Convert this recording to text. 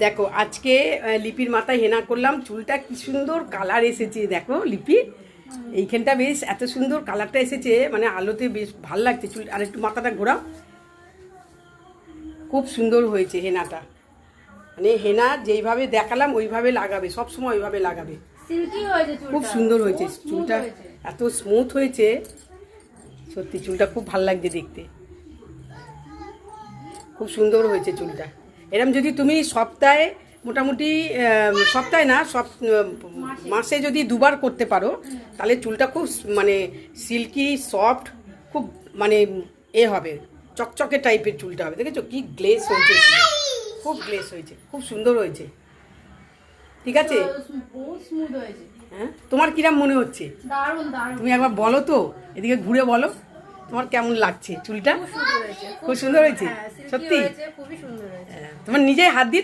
দেখো আজকে লিপির মাথায় হেনা করলাম, চুলটা কি সুন্দর কালার এসেছে। দেখো লিপি এইখানটা বেশ এত সুন্দর কালারটা এসেছে, মানে আলোতে বেশ ভাল লাগছে চুল। আর একটু মাথাটা ঘোরাও, খুব সুন্দর হয়েছে হেনাটা। মানে হেনা যেইভাবে দেখালাম ওইভাবে লাগাবে, সব সময় ওইভাবে লাগাবে। সিল্কি হয়েছে চুলটা, খুব সুন্দর হয়েছে খুব smooth চুলটা, হয়েছে। এত স্মুথ হয়েছে, সত্যি চুলটা খুব ভাল লাগছে দেখতে, খুব সুন্দর হয়েছে চুলটা। এরম যদি তুমি সপ্তাহে মোটামুটি সপ্তাহে না মাসে যদি দুবার করতে পারো তাহলে চুলটা খুব মানে সিল্কি সফট, খুব মানে হবে, চকচকে টাইপের চুলটা হবে। দেখেছো কি গ্লেস হয়েছে, খুব গ্লেস হয়েছে, খুব সুন্দর হয়েছে। ঠিক আছে, বহুত স্মুথ হয়েছে। হ্যাঁ তোমার কিরম মনে হচ্ছে দারুণ দারুণ। তুমি একবার বলো তো, এদিকে ঘুরে বলো তোমার কেমন লাগছে চুলটা। খুব সুন্দর হয়েছে, খুব সুন্দর হয়েছে হ্যাঁ, silky সত্যি। হয়েছে, খুবই সুন্দর হয়েছে। তোমার নিজেই হাত দিয়ে